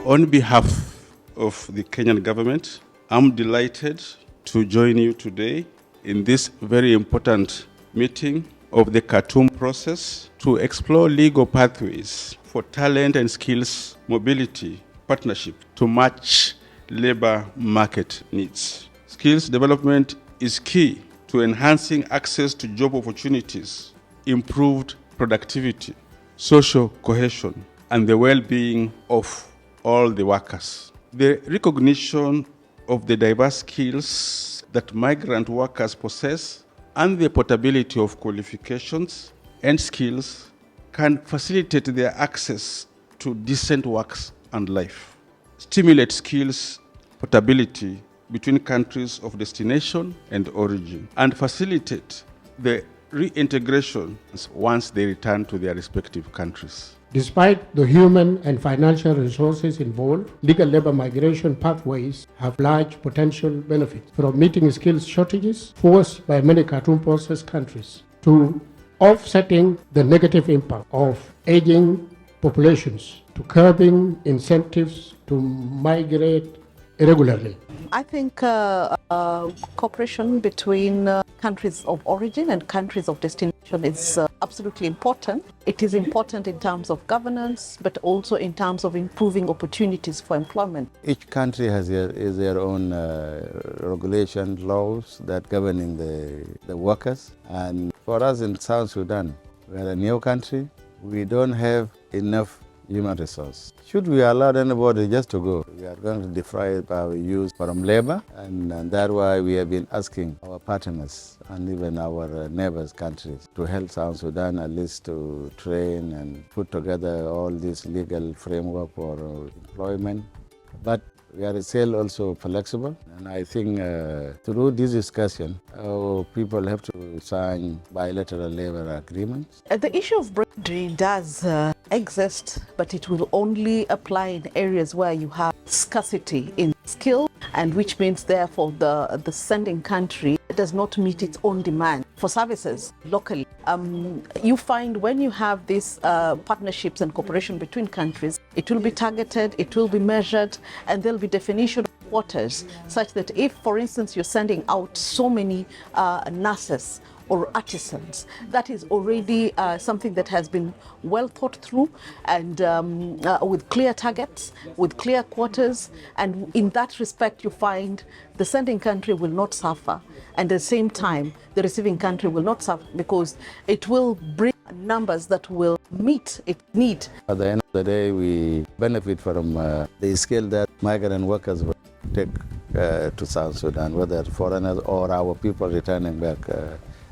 On behalf of the Kenyan government, I'm delighted to join you today in this very important meeting of the Khartoum Process to explore legal pathways for talent and skills mobility partnership to match labor market needs. Skills development is key to enhancing access to job opportunities, improved productivity, social cohesion, and the well-being of all the workers. The recognition of the diverse skills that migrant workers possess and the portability of qualifications and skills can facilitate their access to decent works and life, stimulate skills portability between countries of destination and origin, and facilitate the reintegration once they return to their respective countries. Despite the human and financial resources involved, legal labor migration pathways have large potential benefits, from meeting skills shortages forced by many Khartoum Process countries to offsetting the negative impact of aging populations to curbing incentives to migrate irregularly. I think cooperation between countries of origin and countries of destination is absolutely important. It is important in terms of governance, but also in terms of improving opportunities for employment. Each country has their own regulation, laws that governing the workers. And for us in South Sudan, we are a new country. We don't have enough human resource. Should we allow anybody just to go? We are going to deprive our youth from labor, and that's why we have been asking our partners and even our neighbors countries to help South Sudan at least to train and put together all this legal framework for employment. But we are still also flexible, and I think through this discussion, people have to sign bilateral labor agreements. The issue of brain drain does exist, but it will only apply in areas where you have scarcity in skill, and which means therefore the sending country does not meet its own demand for services locally. You find when you have these partnerships and cooperation between countries, it will be targeted, it will be measured, and there'll be definition of quotas, such that if, for instance, you're sending out so many nurses or artisans, that is already something that has been well thought through, and with clear targets, with clear quotas, and in that respect you find the sending country will not suffer, and at the same time the receiving country will not suffer, because it will bring numbers that will meet its need. At the end of the day, we benefit from the skill that migrant workers will take to South Sudan, whether foreigners or our people returning back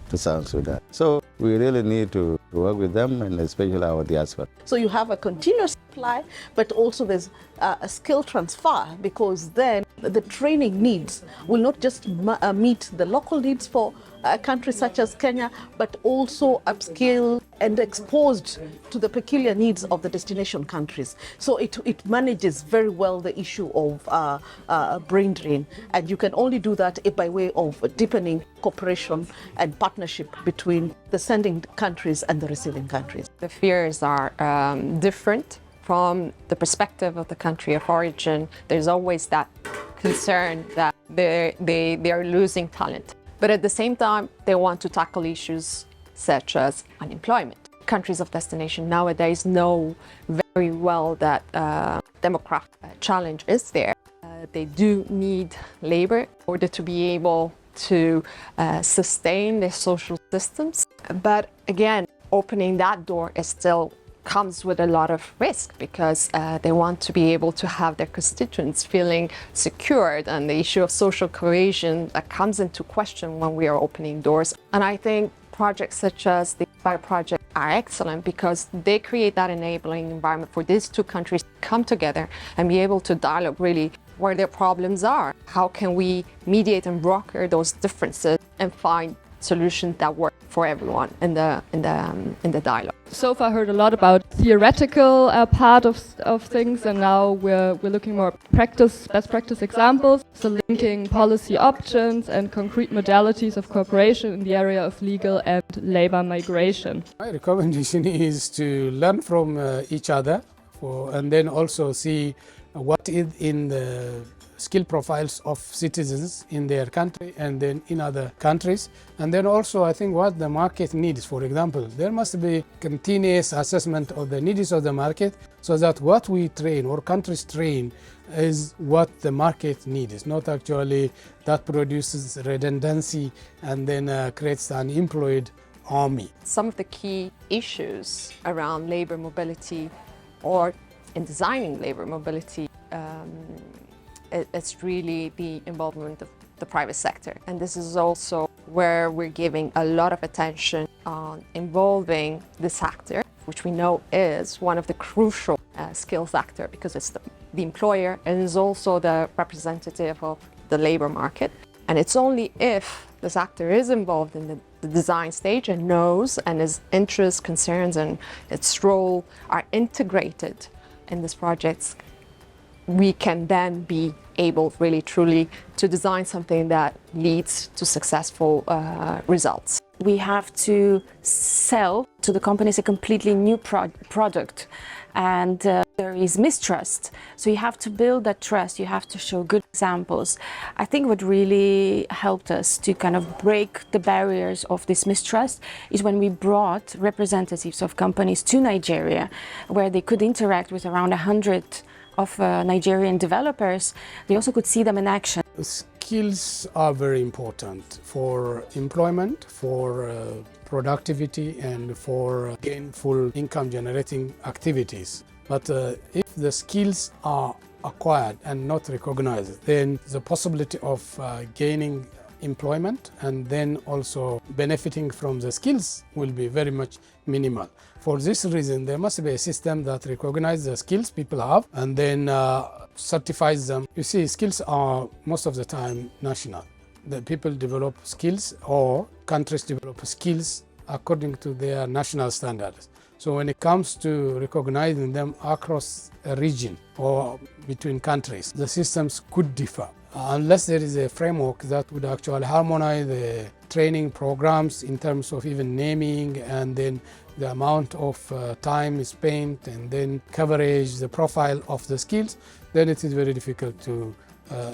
to South Sudan. So we really need to work with them, and especially our diaspora. So you have a continuous supply, but also there's a skill transfer, because then the training needs will not just meet the local needs for a country such as Kenya, but also upscale and exposed to the peculiar needs of the destination countries. So it manages very well the issue of brain drain, and you can only do that by way of deepening cooperation and partnership between the sending countries and the receiving countries. The fears are different from the perspective of the country of origin. There's always that concern that they are losing talent. But at the same time, they want to tackle issues such as unemployment. Countries of destination nowadays know very well that demographic challenge is there. They do need labor in order to be able to sustain their social systems. But again, opening that door is still comes with a lot of risk, because they want to be able to have their constituents feeling secured, and the issue of social cohesion that comes into question when we are opening doors. And I think projects such as the Inspire project are excellent, because they create that enabling environment for these two countries to come together and be able to dialogue really where their problems are. How can we mediate and broker those differences and find solutions that work for everyone in the dialogue. So far, I heard a lot about theoretical part of things, and now we're looking more best practice examples. So linking policy options and concrete modalities of cooperation in the area of legal and labor migration. My recommendation is to learn from each other, and then also see what is in the skill profiles of citizens in their country and then in other countries. And then also I think what the market needs. For example, there must be continuous assessment of the needs of the market so that what we train or countries train is what the market needs, not actually that produces redundancy and then creates an unemployed army. Some of the key issues around labor mobility or in designing labor mobility, it's really the involvement of the private sector. And this is also where we're giving a lot of attention on involving the sector, which we know is one of the crucial skills actor because it's the employer and is also the representative of the labor market. And it's only if the sector is involved in the design stage and knows and his interests, concerns and its role are integrated in this project, we can then be able really truly to design something that leads to successful results. We have to sell to the companies a completely new product, and there is mistrust. So you have to build that trust, you have to show good examples. I think what really helped us to kind of break the barriers of this mistrust is when we brought representatives of companies to Nigeria, where they could interact with around 100 of Nigerian developers. They also could see them in action. Skills are very important for employment, for productivity and for gainful income generating activities. But if the skills are acquired and not recognized, then the possibility of gaining employment and then also benefiting from the skills will be very much minimal. For this reason, there must be a system that recognizes the skills people have and then certifies them. You see, skills are most of the time national. The people develop skills or countries develop skills according to their national standards. So when it comes to recognizing them across a region or between countries, the systems could differ. Unless there is a framework that would actually harmonize the training programs in terms of even naming and then the amount of time spent and then coverage, the profile of the skills, then it is very difficult to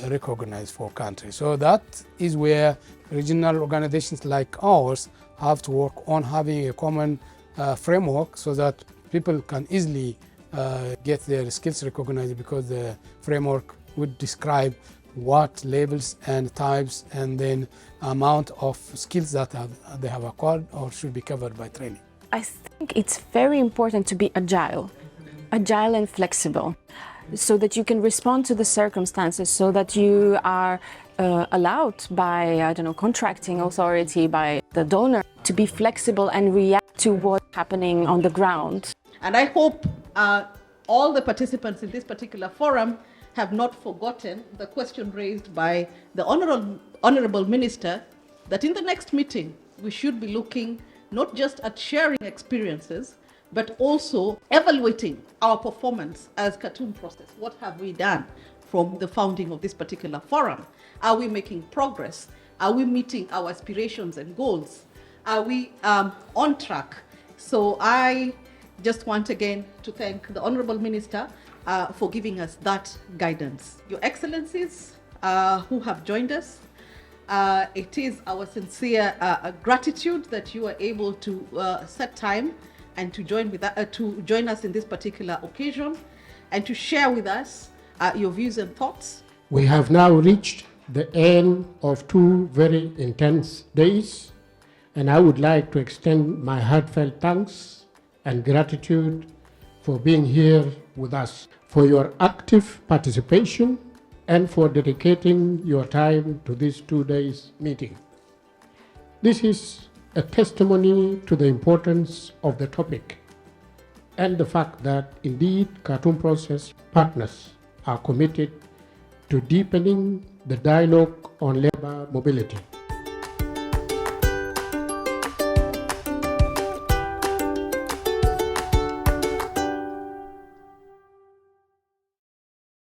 recognize for countries. So that is where regional organizations like ours have to work on having a common framework so that people can easily get their skills recognized, because the framework would describe what labels and types and then amount of skills that they have acquired or should be covered by training. I think it's very important to be agile and flexible, so that you can respond to the circumstances, so that you are allowed by, contracting authority, by the donor, to be flexible and react to what's happening on the ground. And I hope all the participants in this particular forum have not forgotten the question raised by the Honorable Minister, that in the next meeting we should be looking not just at sharing experiences, but also evaluating our performance as Khartoum Process. What have we done from the founding of this particular forum? Are we making progress? Are we meeting our aspirations and goals? Are we on track? So I just want again to thank the Honorable Minister for giving us that guidance. Your Excellencies who have joined us, it is our sincere gratitude that you are able to set time and to join us in this particular occasion and to share with us your views and thoughts. We have now reached the end of 2 very intense days, and I would like to extend my heartfelt thanks and gratitude for being here with us, for your active participation, and for dedicating your time to this 2 days meeting. This is a testimony to the importance of the topic and the fact that indeed Khartoum Process partners are committed to deepening the dialogue on labor mobility.